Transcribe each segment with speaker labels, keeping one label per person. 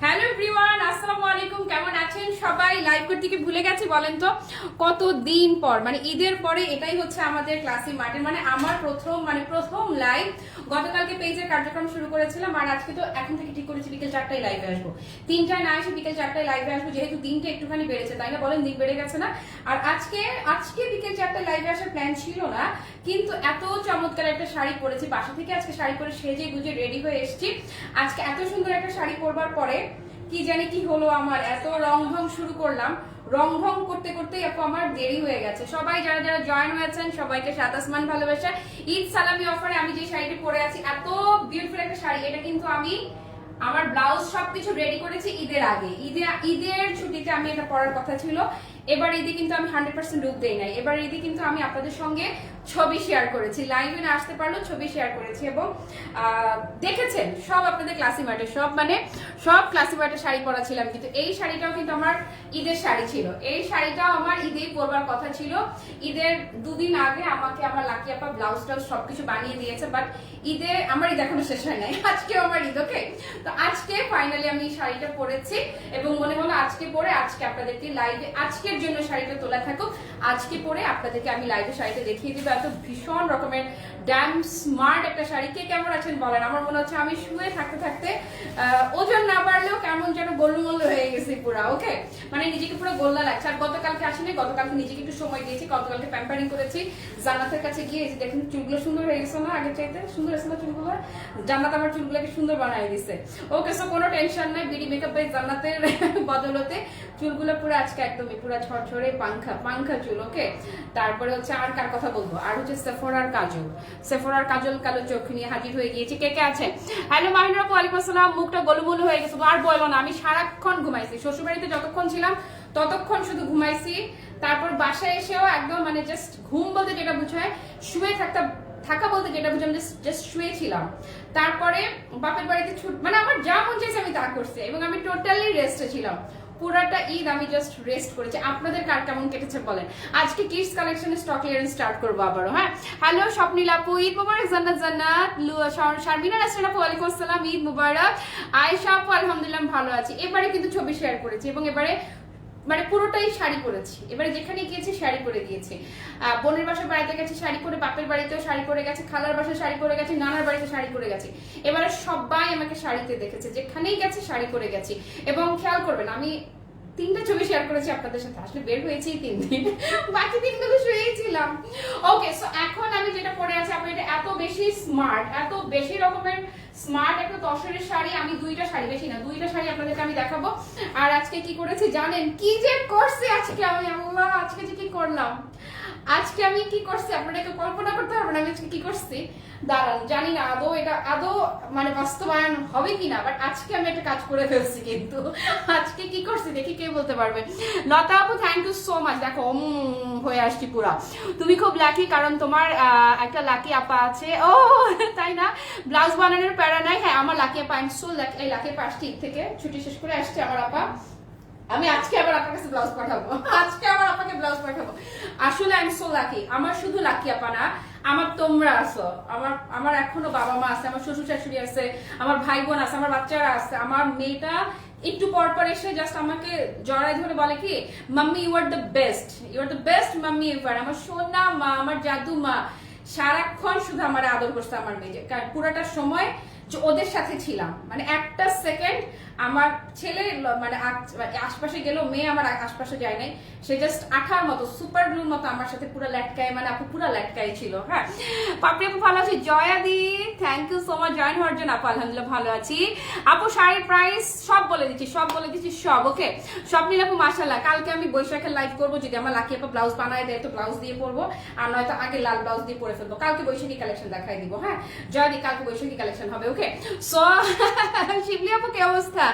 Speaker 1: Hello everyone, আসসালামু আলাইকুম। কেমন আছেন সবাই? লাইভ করতে কি ভুলে গেছি বলেন তো? কতদিন পর, মানে ঈদের পরে এটাই হচ্ছে আমাদের ক্লাসি মার্টের মানে আমার প্রথম লাইভ। গতকালকে পেজের কার্যক্রম শুরু করেছিলাম, আর আজকে তো এখন থেকে ঠিক করেছি বিকেল 4টায় লাইভে আসবো। 3টায় না এসে বিকেল 4টায় লাইভে আসবো, যেহেতু দিনটা একটুখানি বেড়েছে, তাই না বলেন? দিন বেড়ে গেছে না? আর আজকে বিকেল 4টায় লাইভে আসার প্ল্যান ছিল না, কিন্তু এত চমৎকার একটা শাড়ি পরেছি, বাসা থেকে আজকে শাড়ি পরে সেজে গুজে রেডি হয়ে এসেছি। আজকে এত সুন্দর একটা শাড়ি পরবার পরে কি জানি কি হলো, আমার এত রংভং শুরু করলাম, রংভং করতে করতেই আপু আমার দেরি হয়ে গেছে। সবাই যারা যারা জয়েন হয়েছেন সবাইকে সাত আসমান ভালোবাসা। ঈদ সালামি অফারে আমি যে শাড়িটি পরে আছি, এত বিউটিফুল একটা শাড়ি। এটা কিন্তু আমি আমার ব্লাউজ সবকিছু রেডি করেছি ঈদের আগে। ঈদের ছুটিতে আমি এটা পরার কথা ছিল। এবার ঈদে কিন্তু আমি 100% রূপ দেই নাই। এবার ঈদে কিন্তু আমি আপনাদের সঙ্গে ছবি শেয়ার করেছি, লাইভে না আসতে পারলেও ছবি শেয়ার করেছি, এবং দেখেছেন সব আপনাদের ক্লাসি মার্টে, সব ক্লাসি মার্টে শাড়ি পরা ছিলাম, কিন্তু এই শাড়িটাও কিন্তু আমার ঈদের শাড়ি ছিল। এই শাড়িটাও আমার ঈদেই পরবার কথা ছিল। ঈদের দুদিন আগে আমাকে আমার লাকি আপা ব্লাউজ টাউজ সবকিছু বানিয়ে দিয়েছে, বাট ঈদে আমার ঈদ এখনো শেষ হয় নাই, আজকেও আমার ঈদ। ওকে, তো আজকে ফাইনালি আমি এই শাড়িটা পরেছি, এবং মনে হলো আজকে পরে আজকে আপনাদেরকে লাইভে, আজকের জন্য শাড়িটা তোলা থাকুক, আজকে পরে আপনাদেরকে আমি লাইভে শাড়িটা দেখিয়ে দিব। এত ভীষণ রকমের ড্যাম স্মার্ট একটা শাড়ি। কে কেমন আছেন বলেন? আমার মনে হচ্ছে আমি শুয়ে থাকতে থাকতে ওজন না বাড়লেও কেমন যেন গোলুমোলু হয়ে গেছি পুরা। ওকে, মানে নিজেকে পুরো গোল্লা লাগছে। আর গতকালকে আসেনি, গতকালকে নিজেকে একটু সময় দিয়েছি, গতকালকে প্যাম্পারিং করেছি। জান্নাতের কাছে গিয়ে দেখুন চুলগুলো সুন্দর হয়ে গেছে না? আগের চাইতে সুন্দর হয়েছে না চুলগুলো? জান্নাত আমার চুলগুলোকে সুন্দর বানাই দিছে। ওকে, সো কোনো টেনশন নাই, বিডি মেকআপ বাই জান্নাতের বদলতে চুলগুলো পুরো আজকে একদমই পুরো ঝরঝরে পাংখা চুল। ওকে, তারপরে হচ্ছে আর কার কথা বলবো, আর হচ্ছে সেফোরার কাজল কালো চোখ নিয়ে হাজির হয়ে গিয়েছি। কে কে আছেন? হ্যালো মাহিনুর আপু, ওয়ালাইকুম আসসালাম। মুখটা গোলুমোলু হয়ে গেছে, আর বলবো না, আমি সারাক্ষণ ঘুমাইছি। শ্বশুরবাড়িতে যতক্ষণ ছিলাম ততক্ষণ শুধু ঘুমাইছি। তারপর বাসায় এসেও একদম মানে জাস্ট ঘুম বলতে যেটা বুঝায়, শুয়ে থাকা বলতে যেটা বুঝে, আমি জাস্ট শুয়েছিলাম। তারপরে বাপের বাড়িতে মানে আমার যা মন চাইছে আমি তা করছি, এবং আমি টোটালি রেস্টে ছিলাম। পুরাটা ঈদ আমি জাস্ট রেস্ট করেছি। আপনাদের কার কেমন কেটেছে বলেন? আজকে কিডস কালেকশনের স্টক ক্লিয়ারেন্স স্টার্ট করবো আবারও। হ্যাঁ, হ্যালো স্বপ্নীল আপু, ঈদ মুবারক। জান্নাত শারমিনা নাসরিন আপু, ওয়ালাইকুম আসসালাম, ঈদ মুবারক। আয়েশা আপু, আলহামদুলিল্লাহ ভালো আছি। এবারে কিন্তু ছবি শেয়ার করেছি, এবং এবারে মানে পুরোটাই শাড়ি পরেছি। এবারে যেখানে গিয়েছি শাড়ি পরে গিয়েছি। বোনের বাসায় বাড়িতে গেছি শাড়ি পরে, বাপের বাড়িতেও শাড়ি পরে গেছে, খালার বাসায় শাড়ি পরে গেছি, নানার বাড়িতে শাড়ি পরে গেছি। এবারে সবাই আমাকে শাড়িতে দেখেছে, যেখানেই গেছি শাড়ি পরে গেছি। এবং খেয়াল করবেন, আমি 3টা ছবি শেয়ার করেছি আপনাদের সাথে। আসলে বের হয়েছি 3 দিন, বাকি দিনগুলো শুয়েছিলাম। ওকে, সো এখন আমি যেটা পরে আছি, আপনি এটা এত বেশি স্মার্ট, এত বেশি রকমের স্মার্ট একটা তসরের শাড়ি। আমি 2টা শাড়ি, বেশি না 2টা শাড়ি আপনাদেরকে আমি দেখাবো। আর আজকে কি করেছি জানেন? কি যে করছি আজকে আমি, আল্লাহ, আজকে যে কি করলাম, আজকে আমি কি করছি আপনারা একটু কল্পনা করতে পারবেন আমি আজকে কি করছি। দাঁড়ান, জানি না এটা আদৌ মানে বাস্তবায়ন হবে কিনা, বাট আজকে আমি একটা কাজ করে ফেলছি। কিন্তু আজকে কি করছি দেখি কে বলতে পারবে? লতা আপু, থ্যাংক ইউ সো মাচ। দেখো হয়ে আসছি পুরা। তুমি খুব লাকি, কারণ তোমার একটা লাকি আপা আছে। ও তাই না? ব্লাউজ বানানোর প্যারা নাই। হ্যাঁ, আমার লাকি আপা, আই এম সো লাকি। এই লাকি আপা আসছে থেকে ছুটি শেষ করে আসছে আমার আপা। আমি আজকে আবার আপনার কাছে ব্লাউজ পাঠাবো, আজকে আবার আপনাকে ব্লাউজ পাঠাবো। আসলে আই এম সো লাকি। আমার শুধু লাকি আপা না, আমার তোমরা আছো, আমার এখনো বাবা মা আছে, আমার শ্বশুর শাশুড়ি আছে, আমার ভাই বোন আছে, আমার বাচ্চারা আছে। আমার মেয়েটা একটু পর পর এসে জাস্ট আমাকে জড়াই ধরে বলে কি, mummy you are the best mummy ever. আমার সোনা মা, আমার জাদু মা সারাক্ষণ শুধু আমার আদর করছে আমার মেয়ে। পুরাটা সময় ওদের সাথে ছিলাম, মানে একটা সেকেন্ড আমার ছেলে মানে আশপাশে গেল, মেয়ে আমার আশপাশে যায় নাই। সে জাস্ট আঠার মতো, সুপার গ্লুর মতো আমার সাথে পুরো ল্যাটকায়, মানে আপু পুরো ল্যাটকায় ছিল। হ্যাঁ, পাপড়ি আপু ভালো আছি। জয়াদি, thank you so much join হওয়ার জন্য। আপু আলহামদুলিল্লাহ ভালো আছি। আপু শাড়ির প্রাইস সব বলে দিচ্ছি সব। ওকে, স্বপ্নিল আপু মাশাআল্লাহ, কালকে আমি বৈশাখের লাইভ করবো, যদি আমার লাকি আপা ব্লাউজ বানায় দেয় তো ব্লাউজ দিয়ে পরবো, আর নয়তো আগে লাল ব্লাউজ দিয়ে পরে ফেলবো। কালকে বৈশাখী কালেকশন দেখাই দিব। হ্যাঁ জয়াদি, কালকে বৈশাখী কালেকশন হবে। ওকে, সো শিবলি আপু কি অবস্থা,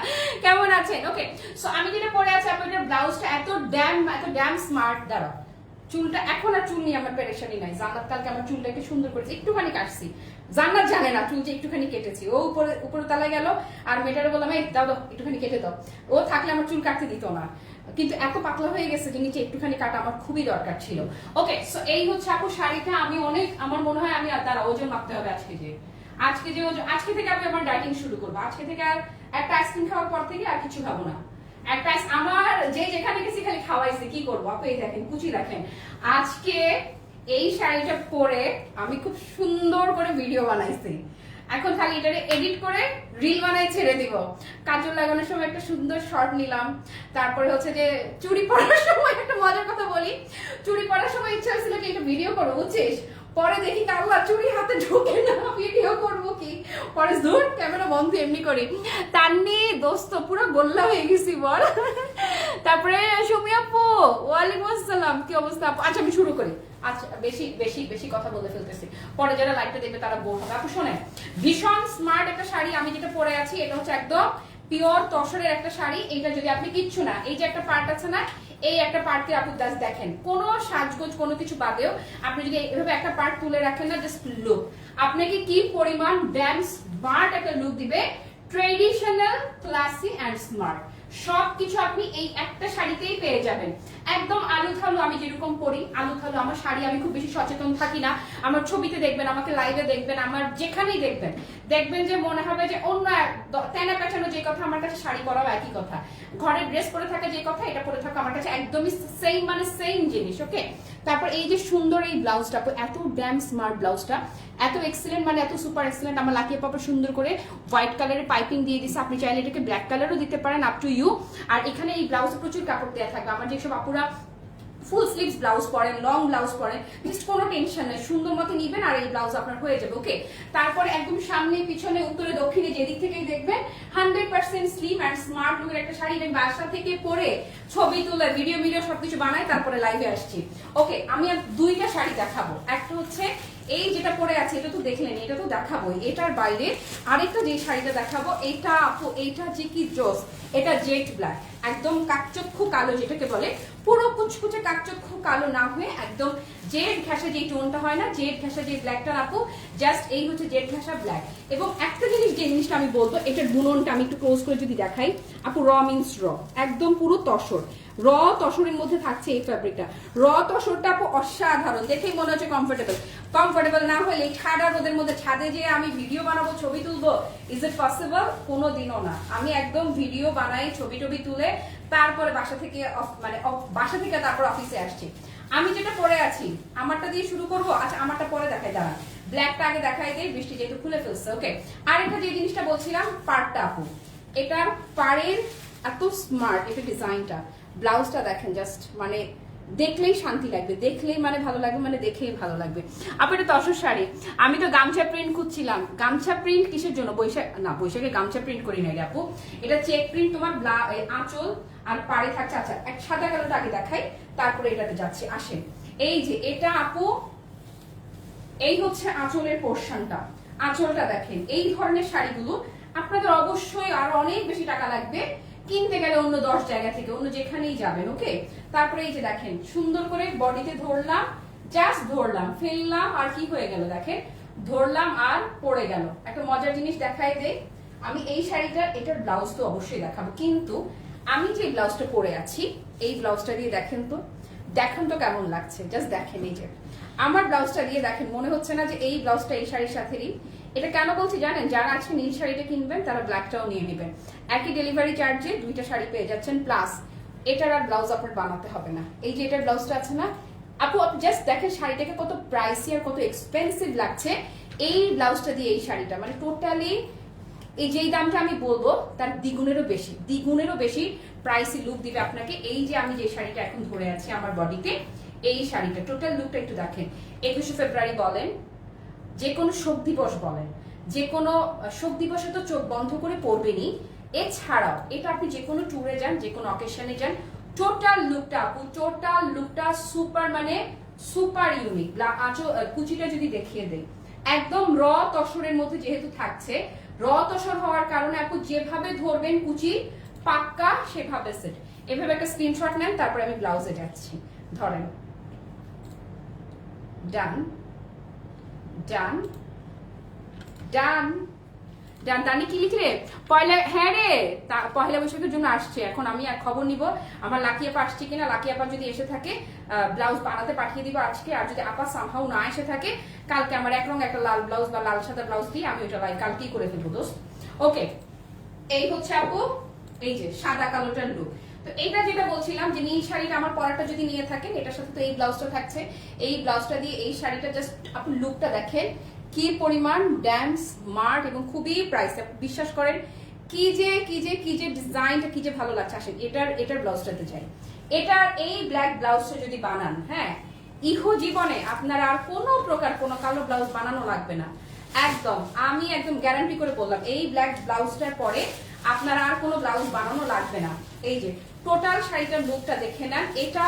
Speaker 1: কেমন আছেন? ওকে, সো আমি যেটা পরে আছি, আপনাদের ব্লাউজটা এত ড্যাম স্মার্ট। দাঁড়াও, চুলটা এখন আর চুল নিয়ে আমার পেরেশানি নাই। জান্নাত কালকে আমার চুলটা একটু সুন্দর করেছে, একটুখানি কাটছি। জান্নাত জানে না চুলটা একটুখানি কেটেছি। ও উপরে তালায় গেল, আর মেয়েটারে বললাম এই দাও একটুখানি কেটে দাও। ও থাকলে আমার চুল কাটতে দিত না, কিন্তু এত পাতলা হয়ে গেছে যে নিচে একটুখানি কাটা আমার খুবই দরকার ছিল। ওকে, সো এই হচ্ছে আপু শাড়িটা। আমি আমার মনে হয় আমি তারা ওজন মাপতে হবে আজকে যে ওজন। আজকে থেকে আমি আমার ডায়েটিং শুরু করবো। আজকে থেকে আর একটা আইসক্রিম খাওয়ার পর থেকে আর কিছু খাবো না। একটা আমার যে যেখানে গেছি খালি খাওয়াইছে, কি করবো আপু। এই দেখেন কুচি দেখেন, আজকে এই শাড়িটা পরে আমি খুব সুন্দর করে ভিডিও বানাইছি। এখন খালি এটারে এডিট করে রিল বানাই ছেড়ে দিব। কাজল লাগানোর সময় একটা সুন্দর শর্ট নিলাম। তারপরে হচ্ছে যে চুড়ি পরার সময় একটা মজার কথা বলি, চুড়ি পরার সময় ইচ্ছা হয়েছিল কি একটা ভিডিও করবো বুঝছিস, পরে দেখি কাল্লা চুড়ি হাতে ঢোকে না, ভিডিও করবো কি, পরে জোর ক্যামেরা বন্ধ এমনি করি। তান্নি দোস্ত পুরো গোল্লা হয়ে গেছি বল। তারপরে সুমি আপু, ওয়ালাইকুম আসসালাম, কি অবস্থা আপু? আচ্ছা আমি শুরু করি। আচ্ছা বেশি বেশি বেশি কথা বলে ফেলতেছি, পরে যারা লাইভটা দেখবে তারা বোর হবে। আপু শোনেন, ভীষণ স্মার্ট একটা শাড়ি আমি যেটা পরে আছি, এটা হচ্ছে একদম পিওর তসরের একটা শাড়ি। এইটা যদি আপনি কিচ্ছু না, এই যে একটা পার্ট আছে না, এই একটা পার্টকে আপনি জাস্ট দেখেন, কোনো সাজগোজ কোনো কিছু বাদেও আপনি যদি এভাবে একটা পার্ট তুলে রাখেন না, জাস্ট লুক আপনাকে কি পরিমাণ ড্যাম স্মার্ট একটা লুক দিবে। ট্রেডিশনাল, ক্লাসি এন্ড স্মার্ট সবকিছু আপনি এই একটা শাড়িতেই পেয়ে যাবেন। একদম আলু থালু আমি যেরকম পরি, আলু থালু আমার শাড়ি, আমি খুব বেশি সচেতন থাকি না। আমার ছবিতে দেখবেন, আমাকে লাইভে দেখবেন, আমার যেখানেই দেখবেন, দেখবেন যে মনে হবে যে অন্য তেনা পেঁচানো যে কথা আমার কাছে শাড়ি পরাও একই কথা, ঘরের ড্রেস পরে থাকা যে কথা এটা পরে থাকা আমার কাছে একদমই সেম, মানে সেম জিনিস। ওকে, তারপর এই যে সুন্দর এই ব্লাউজটা, এত ড্যাম স্মার্ট ব্লাউজটা, এত এক্সিলেন্ট, মানে এত সুপার এক্সিলেন্ট। আমার লাকিয়া পাপা সুন্দর করে হোয়াইট কালারের পাইপিং দিয়ে দিচ্ছে, আপনি চাইলে এটাকে ব্ল্যাক কালারও দিতে পারেন, আপ টু ইউ। আর এখানে এই ব্লাউজে প্রচুর কাপড় দেওয়া থাকবে। আমার যেসব আপুরা ফুল স্লিভস ব্লাউজ পরেন, লং ব্লাউজ পরেন, জাস্ট কোনো টেনশন নেই, সুন্দর মতো নিবেন আর এই ব্লাউজ আপনার হয়ে যাবে। ওকে, তারপরে একদম সামনে পিছনে উত্তরে দক্ষিণে যেদিক থেকেই দেখবেন 100% স্লিম এন্ড স্মার্ট লুকের একটা শাড়ি। আমি বাসা থেকে পরে ছবি তুলে ভিডিও সবকিছু বানাই, তারপরে লাইভে আসছি। ওকে, আমি আর দুইটা শাড়ি দেখাবো। একটা হচ্ছে এই যেটা পরে আছে, এটা তো দেখলেন, এটা তো দেখাবোই। এটার বাইরে আরেকটা যে শাড়িটা দেখাবো, এটা আপু এইটা যে কি জোস, এটা জেট ব্ল্যাক, একদম কাকচক্ষু কালো যেটাকে বলে, পুরো কুচকুচে কাকচক্ষু কালো না হয়ে একদম জেড ঘাসা যে টোনটা হয় না, জেড ঘাসা যে ব্ল্যাকটা আপু, জাস্ট এই হচ্ছে জেড ঘাসা ব্ল্যাক। এবং একটা জিনিস, যে জিনিসটা আমি বলবো, এটার বুননটা আমি একটু ক্লোজ করে যদি দেখাই আপু, র মিন্স র, একদম পুরো তসর, র তসরের মধ্যে থাকছে এই ফ্যাব্রিকটা। র তসরটা আপু অসাধারণ, দেখেই মনে হচ্ছে কমফোর্টেবল। কমফোর্টেবল না হলে ঠাডা রোদের মধ্যে ছাদে যে আমি ভিডিও বানাবো, ছবি তুলবো, ইজ ইট পসিবল? কোনোদিনও না। আমি একদম ভিডিও বানাই, ছবি টবি তুলে তারপরে বাসা থেকে বাসা থেকে তারপর অফিসে আসছি। আমি যেটা পরে আছি, আমারটা দিয়ে শুরু করবো। আচ্ছা আমারটা পরে দেখাই, দাঁড়ান ব্ল্যাকটা আগে দেখাই দেই, বৃষ্টি যেহেতু খুলে ফেলছে। ওকে, আরেকটা যে জিনিসটা বলছিলাম, পাড়টা আপু, এটার পাড়ের এত স্মার্ট, এটা ডিজাইনটা, ব্লাউজটা দেখেন, জাস্ট মানে দেখলেই শান্তি লাগবে, দেখলেই মানে ভালো লাগবে, মানে দেখেই ভালো লাগবে। আপু এটা তসর শাড়ি, আমি তো গামছা প্রিন্ট খুঁজছিলাম। গামছা প্রিন্ট কিসের জন্য? বৈশাখে গামছা প্রিন্ট করি নাই আপু, এটা চেক প্রিন্ট, তোমার আঁচল আর পাড়ে থাকছে। আচ্ছা এক সাদা কালোটা আগে দেখাই, তারপরে এটাতে যাচ্ছে। আসেন, এই যে এটা আপু, এই হচ্ছে আঁচলের পোর্শনটা, আঁচলটা দেখেন। এই ধরনের শাড়িগুলো আপনাদের অবশ্যই আরো অনেক বেশি টাকা লাগবে কিনতে গেলে, অন্য 10 জায়গা থেকে, অন্য যেখানেই যাবেন। ওকে, তারপরে এই যে দেখেন, সুন্দর করে বডিতে ধরলাম, জাস্ট ধরলাম, ফেললাম, আর কি হয়ে গেল দেখেন, ধরলাম আর পড়ে গেল। একটা মজার জিনিস দেখাই দেই, আমি এই শাড়িটা, এটার ব্লাউজ তো অবশ্যই দেখাবো, কিন্তু আমি যে ব্লাউজটা পরে আছি, এই ব্লাউজটা দিয়ে দেখেন তো, দেখেন তো কেমন লাগছে, জাস্ট দেখেন। এই যে আমার ব্লাউজটা দিয়ে দেখেন, মনে হচ্ছে না যে এই ব্লাউজটা এই শাড়ির সাথেই? এটা কেন বলছি জানেন? যারা আজকে নীল শাড়িটা কিনবেন তারা ব্ল্যাকটাও নিয়ে নেবেন, একই ডেলিভারি চার্জে দুইটা শাড়ি পেয়ে যাচ্ছেন, প্লাস এটার আর ব্লাউজ আপনার বানাতে হবে না। এই যে এটার ব্লাউজটা আছে না আপু, আপনি জাস্ট দেখেন শাড়িটাকে কত প্রাইসি আর কত এক্সপেন্সিভ লাগছে এই ব্লাউজটা দিয়ে। এই শাড়িটা মানে টোটালি এই যেই দামটা আমি বলবো তার দ্বিগুণেরও বেশি প্রাইসি লুক দিবে আপনাকে। এই যে আমি যে শাড়িটা এখন ধরে আছি আমার বডিতে, এই শাড়িটা টোটাল লুকটা একটু দেখেন। 21শে ফেব্রুয়ারি বলেন, যে কোনো শোক দিবস বলেন, যে কোনো শোক দিবসে তো চোখ বন্ধ করে পরবেনই, এছাড়াও এটা আপনি যে কোনো ট্যুরে যান, যে কোনো অকেশনে যান, টোটাল লুকটা আপু, টোটাল লুকটা সুপার, মানে সুপার ইউনিক। কুচিটা যদি দেখিয়ে দেই, একদম র তসরের মধ্যে যেহেতু থাকছে, র তসর হওয়ার কারণে আপু যেভাবে ধরবেন কুচি পাক্কা সেভাবে সেট। এভাবে একটা স্ক্রিনশট নেন, তারপরে আমি ব্লাউজে যাচ্ছি। ধরেন, ডান ডান ডান ডান। দানি কি লিখলে? পয়লা, হ্যাঁ রে, পয়লা বৈশাখের জন্য আসছে। এখন আমি আর খবর নিব আমার লাকি আপা আসছে কিনা। লাকি আপা যদি এসে থাকে ব্লাউজ বানাতে পাঠিয়ে দিব আজকে, আর যদি আপা সামহাও না এসে থাকে কালকে আমার এক রঙ একটা লাল ব্লাউজ বা লাল সাদা ব্লাউজ দিয়ে আমি ওইটা কালকেই করে ফেলবো দোস্ত। ওকে, এই হচ্ছে আপু এই যে সাদা কালোটার লুক। তো এটা যেটা বলছিলাম যে নীল শাড়িটা আমার পরাটা যদি নিয়ে থাকেন, এটার সাথে তো এই ব্লাউজটা থাকছে, এই ব্লাউজটা দিয়ে এই শাড়িটা জাস্ট আপনি লুকটা দেখেন কি পরিমাণ ড্যাম স্মার্ট এবং খুবই প্রাইস, বিশ্বাস করেন কি যে ডিজাইনটা কি যে ভালো লাগছে। আসেন এটার ব্লাউজটাতে যাই। এটার এই ব্ল্যাক ব্লাউজটা যদি বানান, হ্যাঁ ইহো জীবনে আপনার আর কোনো প্রকার কোনো কালো ব্লাউজ বানানো লাগবে না। একদম আমি একদম গ্যারান্টি করে বললাম, এই ব্ল্যাক ব্লাউজটার পরে আপনার আর কোনো ব্লাউজ বানানো লাগবে না। এই যে টোটাল শাড়িটার লুকটা দেখে নেন, এটা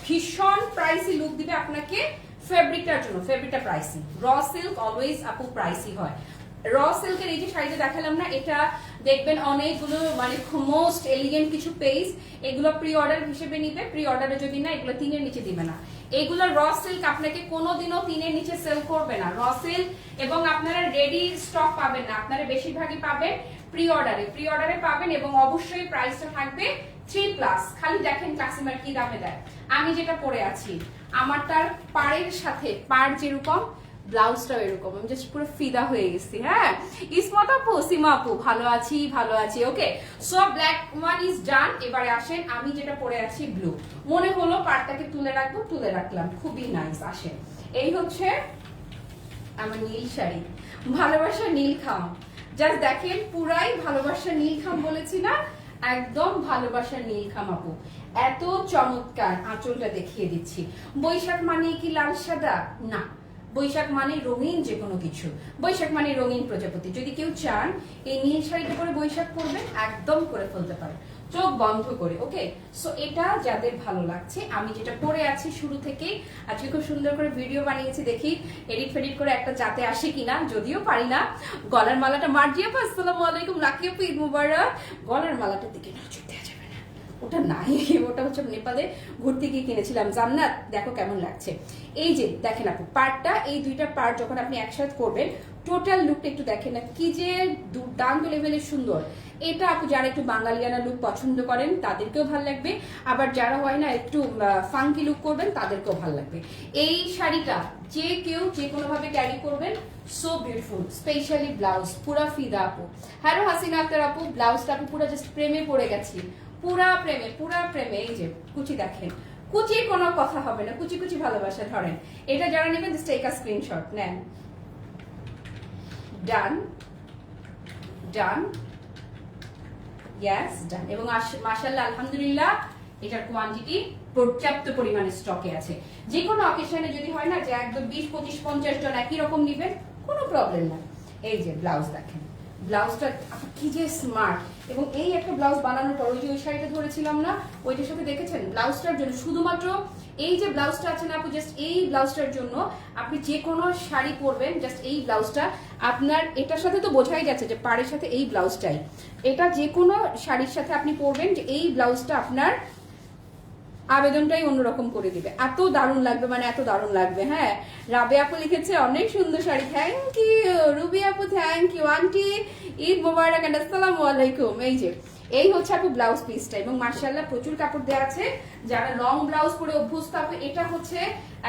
Speaker 1: ভীষণ প্রাইসি লুক দিবে আপনাকে ফেব্রিকটার জন্য। ফেব্রিকটা প্রাইসি, র সিল্ক অলওয়েজ আপু প্রাইসি হয়। র সিল্কের এই যে শাড়িটা দেখালাম না, এটা দেখবেন অনেকগুলো মানে মোস্ট এলিগেন্ট কিছু পেজ, এগুলো প্রি অর্ডার হিসেবে নিবে, প্রি অর্ডারে যদি না এগুলো 3 এর নিচে দিবে না। এইগুলো র সিল্ক আপনাকে কোনোদিনও 3 এর নিচে সেল করবে না র সিল্ক, এবং আপনারা রেডি স্টক পাবেন না, আপনারা বেশিরভাগই পাবেন প্রি অর্ডারে পাবেন, এবং অবশ্যই প্রাইসটা থাকবে 3+। খালি দেখেন ক্লাসিমার কি দামে দেয়। আমি যেটা পরে আছি আমারটার পাড়ের সাথে পাড় যেরকম ব্লাউজটাও এরকম, আমি জাস্ট পুরো ফিদা হয়ে গেছি। হ্যাঁ ইসমত আপু, সীমা আপু ভালো আছি। Okay so black one is done. এবারে আসেন আমি যেটা পরে আছি ব্লু, মনে হলো পাড়টাকে তুলে রাখবো, তুলে রাখলাম, খুবই নাইস। আসেন এই হচ্ছে আমার নীল শাড়ি, ভালোবাসা নীল খাম। জাস্ট দেখেন পুরাই ভালোবাসা নীল খাম বলেছি না, একদম ভালোবাসা নীল খাম আপু। এত চমৎকার আঁচলটা দেখিয়ে দিচ্ছি। বৈশাখ মানে কি লাল সাদা না, বৈশাখ মানে রঙিন যে কোনো কিছু, বৈশাখ মানে রঙিন প্রজাপতি। যদি কেউ চান এই নীল শাড়িটা করে বৈশাখ করবেন, একদম করে ফেলতে পারেন চোখ বন্ধ করে। ওকে সো এটা যাদের ভালো লাগছে, আমি যেটা পরে আছি শুরু থেকেই আজকে খুব সুন্দর করে ভিডিও বানিয়েছি, দেখি এডিট ফেডিট করে একটা যাতে আসে কিনা, যদিও পারি না। গলার মালাটা মার্জিয়া আপু আসসালামু আলাইকুম, লাকি আপু ঈদ মুবারক। গলার মালাটার দিকে নজর দেওয়া যাবে না, ওটা নাই, ওটা হচ্ছে নেপালে ঘুরতে গিয়ে কিনেছিলাম। জান্নাত দেখো কেমন লাগছে। এই যে দেখেন আপু পার্টটা, এই দুইটা পার্ট যখন আপনি একসাথে করবেন টোটাল লুকটা একটু দেখেন না কি যে দুর্দান্ত লেভেলের সুন্দর। এটা আপু যারা একটু বাঙালিয়ানা লুক পছন্দ করেন তাদেরকেও ভালো লাগবে, আবার যারা হয় না একটু ফাঙ্কি লুক করবেন তাদেরকেও ভালো লাগবে। এই শাড়িটা যে কেউ যে কোনো ভাবে ক্যারি করবেন, সো বিউটিফুল। স্পেশালি ব্লাউজ পুরা ফিদা আপু। হ্যালো হাসিনা আক্তার আপু, ব্লাউজটা আপু পুরো জাস্ট প্রেমে পড়ে গেছি, পুরা প্রেমে। এই যে কুচি দেখেন, কুচির কোনো কথা হবে না, কুচি ভালোবাসা। ধরেন এটা যারা নেবেন জাস্ট টেক আ স্ক্রিনশট নেন। ডান ইয়েস ডান। এবং মাশাআল্লাহ আলহামদুলিল্লাহ এটার কোয়ান্টিটি পর্যাপ্ত পরিমাণে স্টকে আছে। যে কোনো অকেশনে যদি হয় না যে একদম 20, 25, 50 জন একই রকম নেবেন, কোনো প্রবলেম না। এই যে ব্লাউজ দেখেন, ব্লাউজটা কি যে স্মার্ট। এবং এই একটা ব্লাউজ বানানোর পর ওই যে ওই শাড়িটা ধরেছিলাম না, ওইটার সাথে দেখেছেন ব্লাউজটার জন্য শুধুমাত্র এই যে ব্লাউজটা আছে না আপু, জাস্ট এই ব্লাউজটার জন্য আপনি যে কোনো শাড়ি পরবেন, জাস্ট এই ব্লাউজটা আপনার এটার সাথে তো বোঝাই যাচ্ছে যে পাড়ের সাথে এই ব্লাউজটাই, এটা যে কোনো শাড়ির সাথে আপনি পরবেন যে এই ব্লাউজটা আপনার আবেদনটাই অন্যরকম করে দিবে। এত দারুণ লাগবে, মানে এত দারুণ লাগবে। হ্যাঁ রাবে আপু লিখেছে অনেক সুন্দর শাড়ি, থ্যাংক ইউ রুবি আপু, থ্যাংক ইউ আন্টি, ঈদ মোবারক এন্ড আসসালামু আলাইকুম। এই হচ্ছে আপু ব্লাউজ পিসটা, এবং মাশাআল্লাহ প্রচুর কাপড় দেওয়া আছে। যারা লং ব্লাউজ পরে অভ্যস্ত আপু, এটা হচ্ছে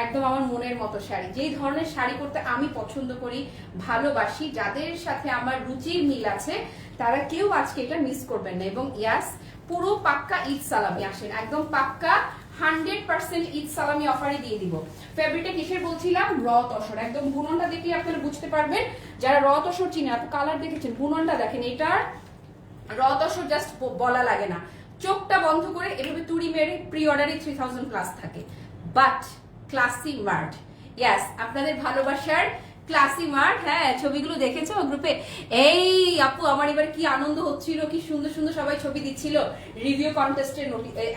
Speaker 1: একদম আমার মনের মতো শাড়ি। যেই ধরনের শাড়ি পরতে আমি পছন্দ করি, ভালোবাসি, যাদের সাথে আমার রুচির মিল আছে, তারা কেউ আজকে এটা মিস করবেন না। এবং ইয়াস পুরো পাক্কা ঈদ সালামি। আসেন একদম পাক্কা 100% ঈদ সালামি অফারে দিয়ে দিব। ফেব্রিকটা কিসের বলছিলাম, র তসর। একদম বুননটা দেখলে আপনারা বুঝতে পারবেন, যারা র তসর চিনে। আপু কালার দেখেছেন, বুননটা দেখেন, এটার র তসর জাস্ট বলা লাগে না। চোখটা বন্ধ করে এভাবে তুড়ি মেরে প্রি অর্ডারে 3000+ থাকে। বাট ক্লাসি মার্ট, ইয়াস আপনাদের ভালোবাসার ক্লাসি মার্ট। হ্যাঁ ছবিগুলো দেখেছো গ্রুপে? এই আপু আমার এবার কি আনন্দ হচ্ছিল, কি সুন্দর সুন্দর সবাই ছবি দিচ্ছিল। রিভিউ কন্টেস্টের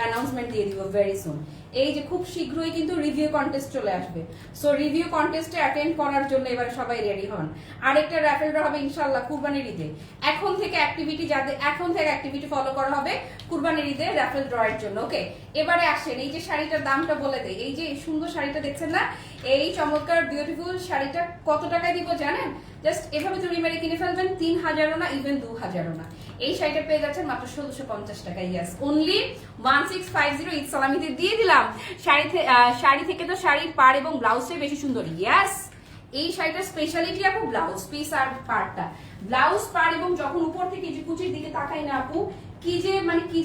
Speaker 1: অ্যানাউন্সমেন্ট দিয়ে দিব ভেরি সুন। এই যে খুব শীঘ্রই কিন্তু রিভিউ কন্টেস্ট চলে আসবে, সো রিভিউ কন্টেস্টে অ্যাটেন্ড করার জন্য এবার সবাই রেডি হন। আরেকটা র্যাফেল ড্র হবে ইনশাআল্লাহ কুরবানির ঈদে। এখন থেকে অ্যাক্টিভিটি ফলো করা হবে কুরবানির ঈদে র্যাফেল ড্র এর জন্য। ওকে এবারে আসেন, এই যে শাড়িটার দামটা বলে দেয়। এই যে সুন্দর শাড়িটা দেখছেন না, এই চমৎকার বিউটিফুল শাড়িটা কত টাকায় দিব জানেন? জাস্ট এভাবে চুরি মেরে কিনে ফেলবেন, 3000ও না, ইভেন 2000ও না। এই শাড়িটা পেয়ে যাচ্ছেন মাত্র 1650 টাকা। ইয়াস অনলি 1650 ঈদ সালামিতে দিয়ে দিলাম। শাড়ি থেকে তো শাড়ির পাড় এবং ব্লাউজটাই বেশি সুন্দর। ইয়াস এই শাড়িটার স্পেশালিটি আপু ব্লাউজ পিস আর পাড়টা, ব্লাউজ পাড় এবং যখন উপর থেকে যে কুচির দিকে তাকাই না আপু, কি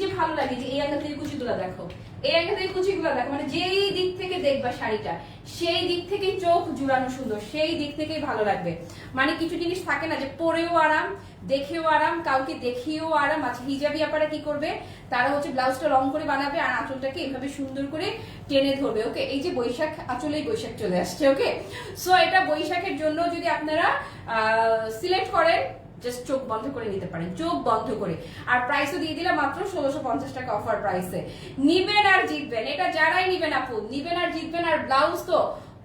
Speaker 1: যে ভালো লাগে যে এই অ্যাঙ্গেল থেকে কুচিগুলো দেখো, এই অ্যাঙ্গেল থেকে কুচিগুলো দেখো, মানে যেই দিক থেকে দেখবা শাড়িটা সেই দিক থেকে চোখ জুড়ানো সুন্দর, সেই দিক থেকেই ভালো লাগবে। মানে কিছু জিনিস থাকে না যে পরেও আরাম, দেখেও আরাম, কাউকে দেখিয়েও আরাম। আচ্ছা হিজাবি আপারা কি করবে, তারা হচ্ছে ব্লাউজটা রং করে বানাবে আর আঁচলটাকে এইভাবে সুন্দর করে টেনে ধরবে। ওকে, এই যে বৈশাখ, আঁচলেই বৈশাখ চলে আসছে। ওকে, সো এটা বৈশাখের জন্য যদি আপনারা সিলেক্ট করেন, জাস্ট চোখ বন্ধ করে নিতে পারেন, চোখ বন্ধ করে। আর প্রাইসও দিয়ে দিলাম মাত্র 1650 টাকা অফার প্রাইসে। নিবেন আর জিতবেন, এটা যারাই নিবেন আপু, নিবেন আর জিতবেন। আর ব্লাউজ তো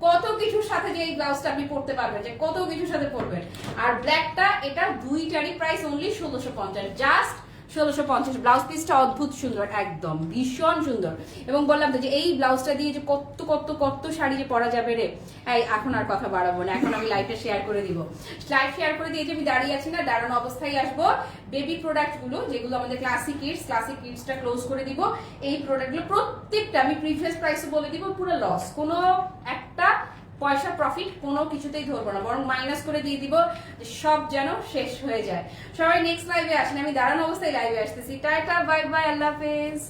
Speaker 1: কত কিছুর সাথে, যে এই ব্লাউজটা আপনি পরতে পারবেন, যে কত কিছুর সাথে পরবেন। আর ব্ল্যাকটা, এটা দুইটারই প্রাইস অনলি 1650, জাস্ট 1650। ব্লাউজ পিসটা অদ্ভুত সুন্দর, একদম ভীষণ সুন্দর। এবং বললাম তো যে এই ব্লাউজটা দিয়ে যে কত কত কত শাড়ি যে পরা যাবে রে। এখন আর কথা বাড়াবো না, এখন আমি লাইভটা শেয়ার করে দিব। লাইভ শেয়ার করে দিয়ে যে আমি দাঁড়িয়ে আছি না, দাঁড়ানো অবস্থায় আসবো। বেবি প্রোডাক্ট গুলো যেগুলো আমাদের ক্লাসিক কিডসটা ক্লোজ করে দিব। এই প্রোডাক্টগুলো প্রত্যেকটা আমি প্রিভিয়াস প্রাইসে বলে দিব, পুরো লস, কোনো একটা পয়সা প্রফিট কোনো কিছুতেই ধরবো না, বরং মাইনাস করে দিয়ে দিব, সব যেন শেষ হয়ে যায়। সবাই নেক্সট লাইভে আসেন, আমি দাঁড়ানো অবস্থায় লাইভে আসতেছি। টাটা, বাই বাই, আল্লাহ হাফেজ।